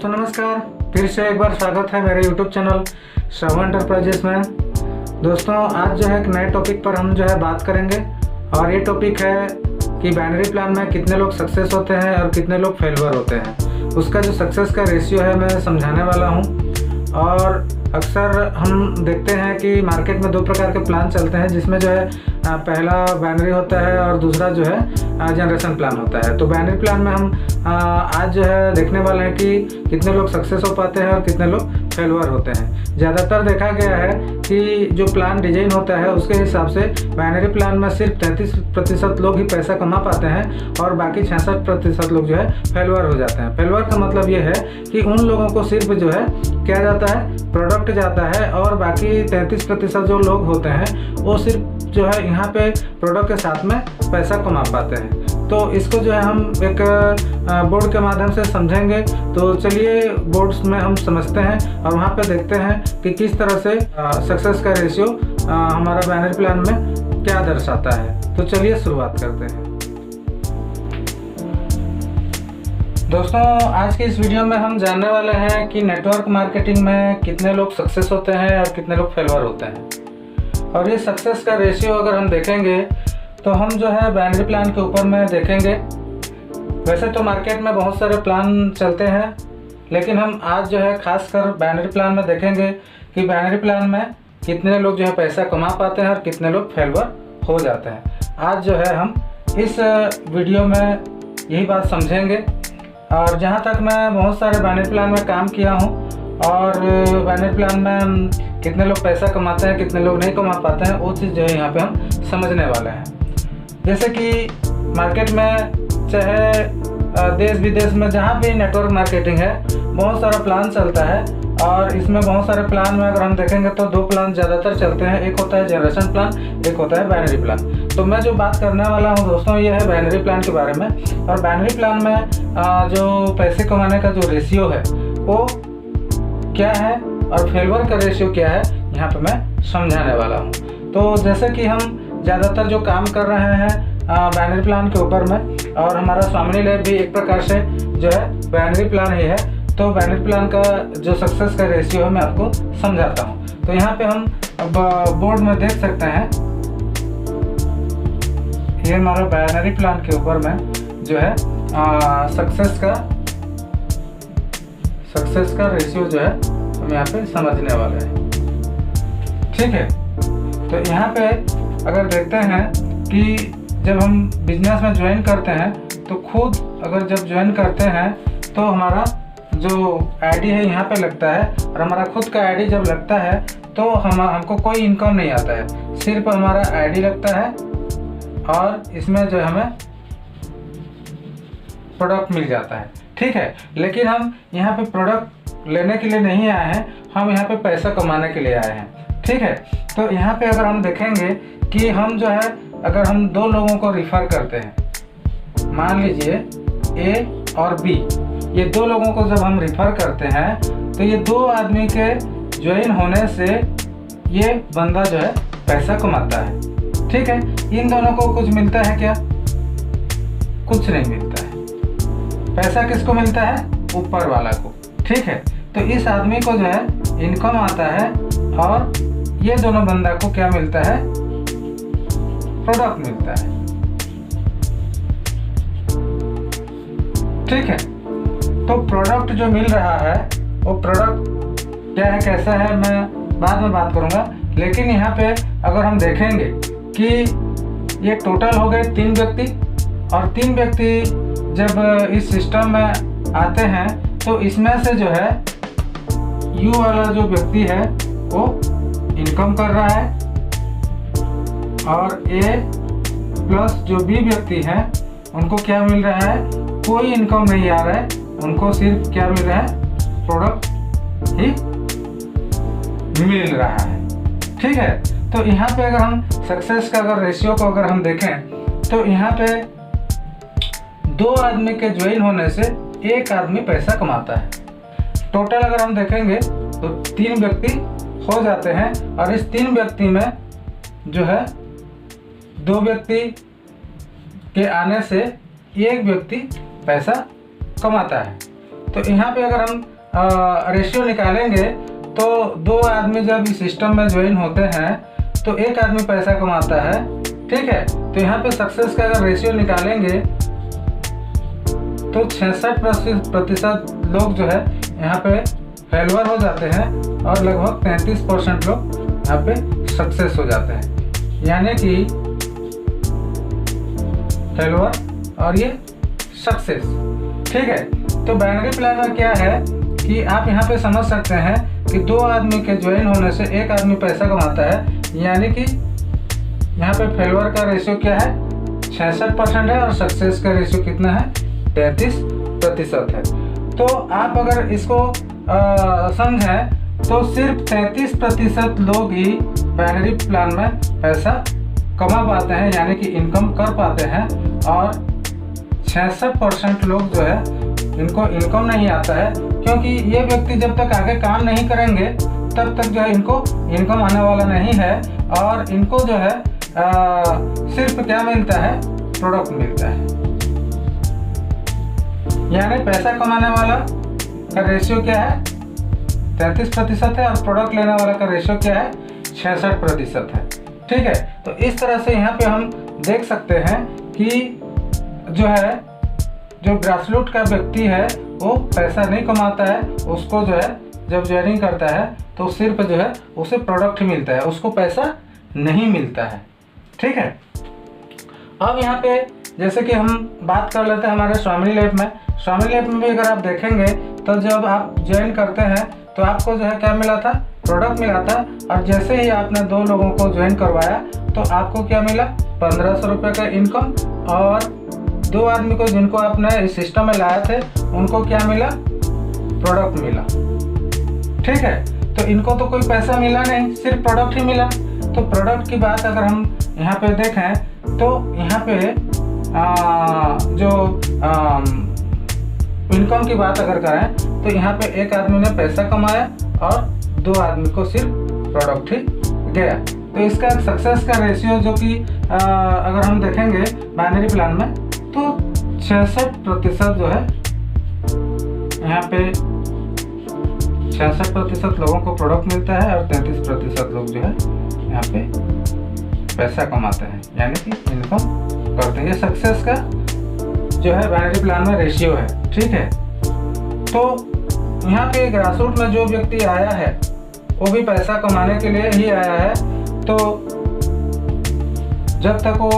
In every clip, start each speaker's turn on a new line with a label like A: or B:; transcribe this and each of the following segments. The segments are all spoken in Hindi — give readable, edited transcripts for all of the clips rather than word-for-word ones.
A: दोस्तों नमस्कार, फिर से एक बार स्वागत है मेरे YouTube चैनल श्रवण एंटरप्राइजेस में। दोस्तों आज जो है एक नए टॉपिक पर हम जो है बात करेंगे और ये टॉपिक है कि बाइनरी प्लान में कितने लोग सक्सेस होते हैं और कितने लोग फेलवर होते हैं। उसका जो सक्सेस का रेशियो है मैं समझाने वाला हूँ। और अक्सर हम देखते हैं कि मार्केट में दो प्रकार के प्लान चलते हैं, जिसमें जो है पहला बाइनरी होता है और दूसरा जो है जनरेशन प्लान होता है। तो बाइनरी प्लान में हम आज जो है देखने वाले हैं कि कितने लोग सक्सेस हो पाते हैं और कितने लोग फेलवर होते हैं। ज़्यादातर देखा गया है कि जो प्लान डिजाइन होता है उसके हिसाब से बाइनरी प्लान में सिर्फ 33% लोग ही पैसा कमा पाते हैं और बाकी 66% लोग जो है फेलवर हो जाते हैं। फेलवर का मतलब ये है कि उन लोगों को सिर्फ जो है क्या जाता है, प्रोडक्ट जाता है, और बाकी 33% जो लोग होते हैं वो सिर्फ जो है यहाँ पे प्रोडक्ट के साथ में पैसा कमा पाते हैं। तो इसको जो है हम एक बोर्ड के माध्यम से समझेंगे। तो चलिए बोर्ड्स में हम समझते हैं और वहाँ पे देखते हैं कि किस तरह से सक्सेस का रेशियो हमारा बाइनरी प्लान में क्या दर्शाता है। तो चलिए शुरुआत करते हैं। दोस्तों आज की इस वीडियो में हम जानने वाले हैं कि नेटवर्क मार्केटिंग में कितने लोग सक्सेस होते हैं और कितने लोग फेलवर होते हैं। और ये सक्सेस का रेशियो अगर हम देखेंगे तो हम जो है बाइनरी प्लान के ऊपर में देखेंगे। वैसे तो मार्केट में बहुत सारे प्लान चलते हैं, लेकिन हम आज जो है खासकर बाइनरी प्लान में देखेंगे कि बाइनरी प्लान में कितने लोग जो है पैसा कमा पाते हैं और कितने लोग फेलवर हो जाते हैं। आज जो है हम इस वीडियो में यही बात समझेंगे। और जहाँ तक मैं बहुत सारे बाइनरी प्लान में काम किया हूँ और बाइनरी प्लान में कितने लोग पैसा कमाते हैं कितने लोग नहीं कमा पाते हैं, वो चीज़ जो है यहाँ पे हम समझने वाले हैं। जैसे कि मार्केट में चाहे देश विदेश में जहाँ भी नेटवर्क मार्केटिंग है बहुत सारा प्लान चलता है। और इसमें बहुत सारे प्लान में अगर हम देखेंगे तो दो प्लान ज़्यादातर चलते हैं, एक होता है जनरेशन प्लान, एक होता है बाइनरी प्लान। तो मैं जो बात करने वाला हूँ दोस्तों ये है बाइनरी प्लान के बारे में। और बाइनरी प्लान में जो पैसे कमाने का जो रेशियो है वो क्या है और फेलवर का रेशियो क्या है यहाँ पे मैं समझाने वाला हूँ। तो जैसे कि हम ज़्यादातर जो काम कर रहे हैं बाइनरी प्लान के ऊपर में, और हमारा स्वामिनी लैब भी एक प्रकार से जो है बाइनरी प्लान ही है। तो बाइनरी प्लान का जो सक्सेस का रेशियो है मैं आपको समझाता हूँ। तो यहाँ पे हम अब बोर्ड में देख सकते हैं, ये हमारा बाइनरी प्लान के ऊपर में जो है सक्सेस का रेशियो जो है हम यहाँ पे समझने वाले हैं। ठीक है, तो यहाँ पे अगर देखते हैं कि जब हम बिजनेस में ज्वाइन करते हैं तो खुद अगर जब ज्वाइन करते हैं तो हमारा जो आईडी है यहाँ पे लगता है, और हमारा खुद का आईडी जब लगता है तो हमको कोई इनकम नहीं आता है, सिर्फ हमारा आईडी लगता है और इसमें जो हमें प्रोडक्ट मिल जाता है। ठीक है, लेकिन हम यहाँ पे प्रोडक्ट लेने के लिए नहीं आए हैं, हम यहाँ पे पैसा कमाने के लिए आए हैं। ठीक है, तो यहाँ पे अगर हम देखेंगे कि हम जो है अगर हम दो लोगों को रिफ़र करते हैं, मान लीजिए ए और बी, ये दो लोगों को जब हम रिफ़र करते हैं तो ये दो आदमी के ज्वाइन होने से ये बंदा जो है पैसा कमाता है। ठीक है, इन दोनों को कुछ मिलता है क्या? कुछ नहीं मिलता है। पैसा किसको मिलता है? ऊपर वाला को। ठीक है, तो इस आदमी को जो है इनकम आता है और ये दोनों बंदा को क्या मिलता है? प्रोडक्ट मिलता है। ठीक है, तो प्रोडक्ट जो मिल रहा है वो प्रोडक्ट क्या है, कैसा है, मैं बाद में बात करूंगा। लेकिन यहाँ पे अगर हम देखेंगे कि ये टोटल हो गए 3 व्यक्ति, और 3 व्यक्ति जब इस सिस्टम में आते हैं तो इसमें से जो है यू वाला जो व्यक्ति है वो इनकम कर रहा है, और ए प्लस जो बी व्यक्ति हैं उनको क्या मिल रहा है? कोई इनकम नहीं आ रहा है, उनको सिर्फ क्या मिल रहा है? प्रोडक्ट ही मिल रहा है। ठीक है, तो यहाँ पे अगर हम सक्सेस का अगर रेशियो को अगर हम देखें तो यहाँ पे दो आदमी के ज्वाइन होने से एक आदमी पैसा कमाता है। टोटल अगर हम देखेंगे तो 3 व्यक्ति हो जाते हैं, और इस 3 व्यक्ति में जो है 2 व्यक्ति के आने से एक व्यक्ति पैसा कमाता है। तो यहाँ पे अगर हम रेशियो निकालेंगे तो 2 आदमी जब इस सिस्टम में ज्वाइन होते हैं तो 1 आदमी पैसा कमाता है, ठीक है। तो यहाँ पे सक्सेस का अगर रेशियो निकालेंगे तो 66% लोग जो है यहाँ पे फेलवर हो जाते हैं और लगभग 33% लोग यहाँ पे सक्सेस हो जाते हैं, यानी कि फेलवर और ये सक्सेस, ठीक है। तो बाइनरी प्लान में क्या है कि आप यहाँ पे समझ सकते हैं कि 2 आदमी के ज्वाइन होने से 1 आदमी पैसा कमाता है, यानी कि यहाँ पे फेलवर का रेशियो क्या है 66% है और सक्सेस का रेशियो कितना है 33% है। तो आप अगर इसको समझें तो सिर्फ 33% लोग ही बाइनरी प्लान में पैसा कमा पाते हैं, यानी कि इनकम कर पाते हैं, और 66% लोग जो है इनको इनकम नहीं आता है, क्योंकि ये व्यक्ति जब तक आगे काम नहीं करेंगे तब तक जो है इनको इनकम आने वाला नहीं है, और इनको जो है सिर्फ क्या मिलता है, प्रोडक्ट मिलता है। यानी पैसा कमाने वाला का रेशियो क्या है 33% है और प्रोडक्ट लेने वाला का रेशियो क्या है 66% है, ठीक है। तो इस तरह से यहाँ पे हम देख सकते हैं कि जो है जो ग्रासरूट का व्यक्ति है वो पैसा नहीं कमाता है, उसको जो है जब ज्वाइनिंग करता है तो सिर्फ जो है उसे प्रोडक्ट ही मिलता है, उसको पैसा नहीं मिलता है, ठीक है। अब यहाँ पे जैसे कि हम बात कर लेते हैं हमारे स्वामी लैब में। स्वामी लैब में भी अगर आप देखेंगे तो जब आप ज्वाइन करते हैं तो आपको जो है क्या मिला था, प्रोडक्ट मिला था, और जैसे ही आपने 2 लोगों को ज्वाइन करवाया तो आपको क्या मिला 1500 रुपये का इनकम, और 2 आदमी को जिनको आपने इस सिस्टम में लाए थे उनको क्या मिला, प्रोडक्ट मिला, ठीक है। तो इनको तो कोई पैसा मिला नहीं, सिर्फ प्रोडक्ट ही मिला। तो प्रोडक्ट की बात अगर हम यहाँ पे देखें तो यहाँ पे जो इनकम की बात अगर करें तो यहाँ पे 1 आदमी ने पैसा कमाया और 2 आदमी को सिर्फ प्रोडक्ट ही गया। तो इसका सक्सेस का रेशियो जो कि अगर हम देखेंगे बाइनरी प्लान में तो 66% जो है यहाँ पे 66% लोगों को प्रोडक्ट मिलता है और 33% लोग जो है यहाँ पे पैसा कमाते हैं, यानी कि इनकम करते हैं। ये सक्सेस का जो है बाइनरी प्लान में रेशियो है, ठीक है। तो यहाँ पे ग्रासरूट में जो व्यक्ति आया है वो भी पैसा कमाने के लिए ही आया है, तो जब तक वो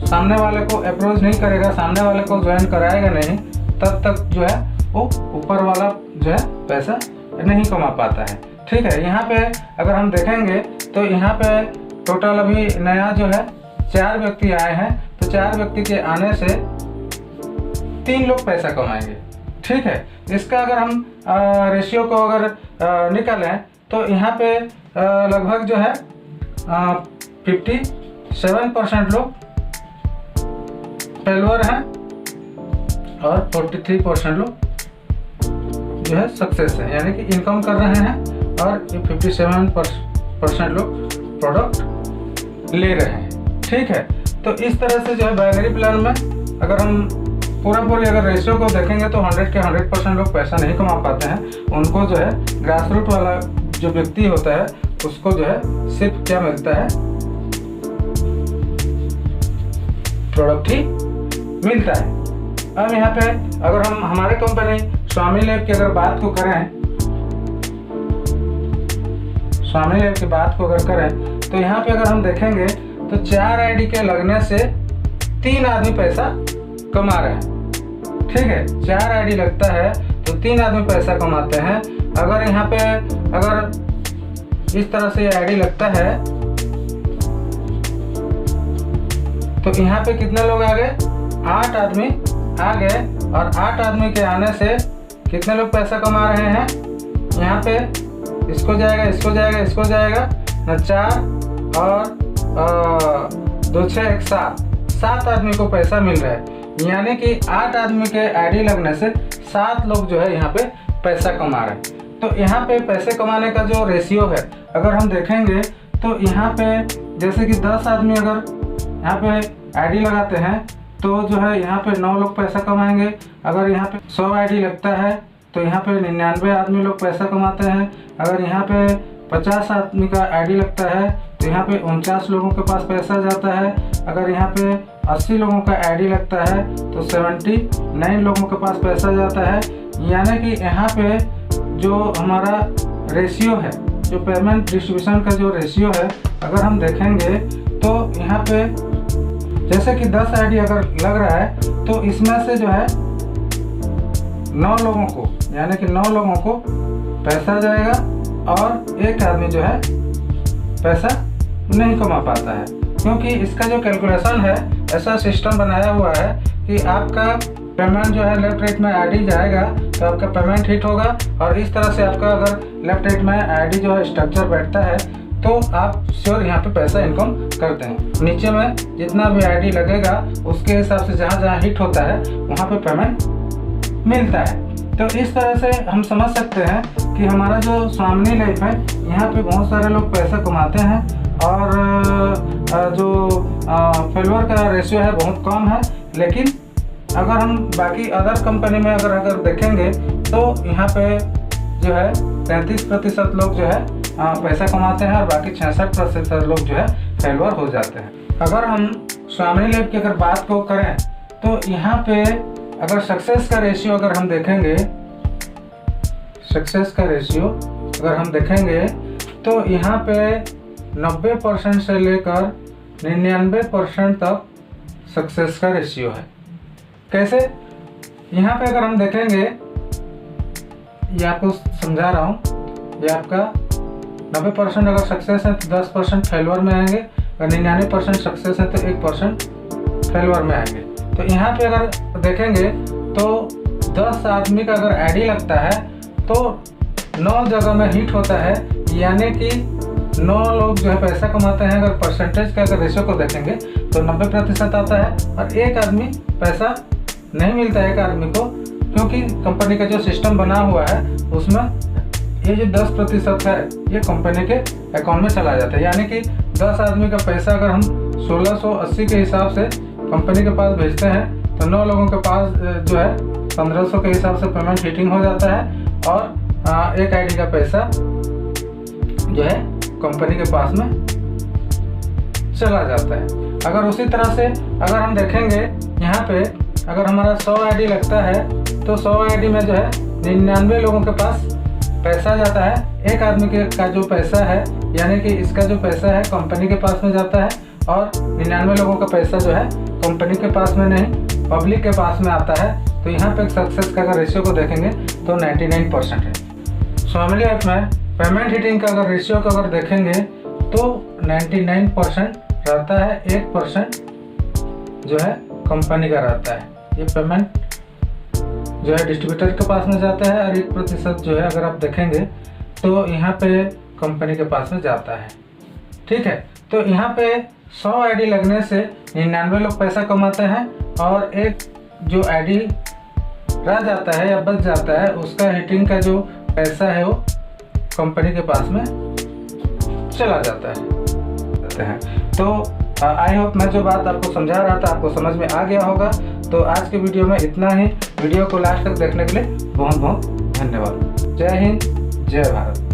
A: सामने वाले को अप्रोच नहीं करेगा, सामने वाले को ज्वाइन कराएगा नहीं, तब तक जो है वो ऊपर वाला जो है पैसा नहीं कमा पाता है, ठीक है। यहाँ पे अगर हम देखेंगे तो यहाँ पे टोटल अभी नया जो है 4 व्यक्ति आए हैं, तो 4 व्यक्ति के आने से 3 लोग पैसा कमाएंगे, ठीक है। इसका अगर हम रेशियो को अगर निकालें तो यहाँ पे लगभग जो है 57% लोग फेलवर हैं और 43% लोग जो है सक्सेस है, यानी कि इनकम कर रहे हैं, और ये 57% लोग प्रोडक्ट ले रहे हैं, ठीक है। तो इस तरह से जो है बाइनरी प्लान में अगर हम पूरी अगर रेशियो को देखेंगे तो 100 के 100% लोग पैसा नहीं कमा पाते हैं। उनको जो है ग्रासरूट वाला जो व्यक्ति होता है उसको जो है सिर्फ क्या मिलता है, प्रोडक्ट ही मिलता है। अब यहाँ पे अगर हम हमारे कंपनी स्वामी लैब की अगर बात को करें, स्वामी लैब की बात को अगर करें तो यहाँ पे अगर हम देखेंगे तो 4 आईडी के लगने से 3 आदमी पैसा कमा रहे हैं, ठीक है। 4 आईडी लगता है तो 3 आदमी पैसा कमाते हैं। अगर यहाँ पे अगर इस तरह से ये आईडी लगता है तो यहाँ पे कितने लोग आ गए, 8 आदमी आ गए, और 8 आदमी के आने से कितने लोग पैसा कमा रहे हैं, यहाँ पे इसको जाएगा, इसको जाएगा, इसको जाएगा न 4 और 2 6 1 7 आदमी को पैसा मिल रहा है, यानी कि 8 आदमी के आईडी लगने से 7 लोग जो है यहाँ पे पैसा कमा रहे हैं। तो यहाँ पे पैसे कमाने का जो रेशियो है अगर हम देखेंगे तो यहाँ पे जैसे कि 10 आदमी अगर यहाँ पे आईडी लगाते हैं तो जो है यहाँ पे 9 लोग पैसा कमाएंगे। अगर यहाँ पे 100 आईडी लगता है तो यहाँ पे 99 आदमी लोग पैसा कमाते हैं। अगर यहाँ पे 50 आदमी का आईडी लगता है तो यहाँ पे 49 लोगों के पास पैसा जाता है। अगर यहाँ पे 80 लोगों का आईडी लगता है तो 79 लोगों के पास पैसा जाता है। यानी कि यहाँ पे जो हमारा रेशियो है, जो पेमेंट डिस्ट्रीब्यूशन का जो रेशियो है, अगर हम देखेंगे तो यहाँ पे जैसे कि 10 आईडी अगर लग रहा है तो इसमें से जो है 9 लोगों को, यानी कि 9 लोगों को पैसा जाएगा और एक आदमी जो है पैसा नहीं कमा पाता है। क्योंकि इसका जो कैलकुलेशन है, ऐसा सिस्टम बनाया हुआ है कि आपका पेमेंट जो है लेफ्ट राइट में आईडी जाएगा तो आपका पेमेंट हिट होगा, और इस तरह से आपका अगर लेफ्ट राइट में आईडी जो है स्ट्रक्चर बैठता है तो आप श्योर यहाँ पे पैसा इनकम करते हैं। नीचे में जितना भी आईडी लगेगा उसके हिसाब से जहाँ जहाँ हिट होता है वहाँ पे पेमेंट मिलता है। तो इस तरह से हम समझ सकते हैं कि हमारा जो स्वामिनी लाइफ है, यहाँ पे बहुत सारे लोग पैसा कमाते हैं और जो फेल्योर का रेशियो है बहुत कम है। लेकिन अगर हम बाकी अदर कंपनी में अगर देखेंगे तो यहाँ पे जो है 33% लोग जो है पैसा कमाते हैं और बाकी 66% लोग जो है फेल्योर हो जाते हैं। अगर हम स्वामिनी लाइफ की अगर बात को करें तो यहाँ पे अगर सक्सेस का रेशियो अगर हम देखेंगे, सक्सेस का रेशियो अगर हम देखेंगे तो यहाँ पे 90% से लेकर 99% तक सक्सेस का रेशियो है। कैसे? यहाँ पे अगर हम देखेंगे, ये आपको समझा रहा हूँ, ये आपका 90% अगर सक्सेस है तो 10% फेल्योर में आएंगे, अगर 99% सक्सेस है तो 1% फेल्योर में आएंगे। तो यहाँ पे अगर देखेंगे तो 10 आदमी का अगर आईडी लगता है तो 9 जगह में हिट होता है, यानी कि 9 लोग जो है पैसा कमाते हैं। अगर परसेंटेज का अगर रेशियो को देखेंगे तो 90% आता है और एक आदमी पैसा नहीं मिलता है एक आदमी को, क्योंकि कंपनी का जो सिस्टम बना हुआ है उसमें ये जो 10% है ये कंपनी के अकाउंट में चला जाता है। यानी कि 10 आदमी का पैसा अगर हम 1680 के हिसाब से कंपनी के पास भेजते हैं तो 9 लोगों के पास जो है 1500 के हिसाब से पेमेंट हिटिंग हो जाता है और एक आईडी का पैसा जो है कंपनी के पास में चला जाता है। अगर उसी तरह से अगर हम देखेंगे यहाँ पे अगर हमारा 100 आईडी लगता है तो 100 आईडी में जो है 99 लोगों के पास पैसा जाता है। एक आदमी का जो पैसा है, यानी कि इसका जो पैसा है कंपनी के पास में जाता है और 99 लोगों का पैसा जो है कंपनी के पास में नहीं पब्लिक के पास में आता है। तो यहाँ पे सक्सेस का अगर रेशियो को देखेंगे तो 99% है। स्वामिनी लाइफ में पेमेंट हिटिंग का अगर रेशियो को अगर देखेंगे तो 99% रहता है, 1% जो है कंपनी का रहता है। ये पेमेंट जो है डिस्ट्रीब्यूटर के पास में जाता है और 1% जो है अगर आप देखेंगे तो यहाँ पे कंपनी के पास में जाता है। ठीक है, तो यहाँ पे 100 आईडी लगने से 99 लोग पैसा कमाते हैं और एक जो आईडी रह जाता है या बच जाता है उसका हिटिंग का जो पैसा है वो कंपनी के पास में चला जाता है। तो आई होप मैं जो बात आपको समझा रहा था आपको समझ में आ गया होगा। तो आज के वीडियो में इतना ही। वीडियो को लास्ट तक देखने के लिए बहुत बहुत धन्यवाद। जय हिंद, जय भारत।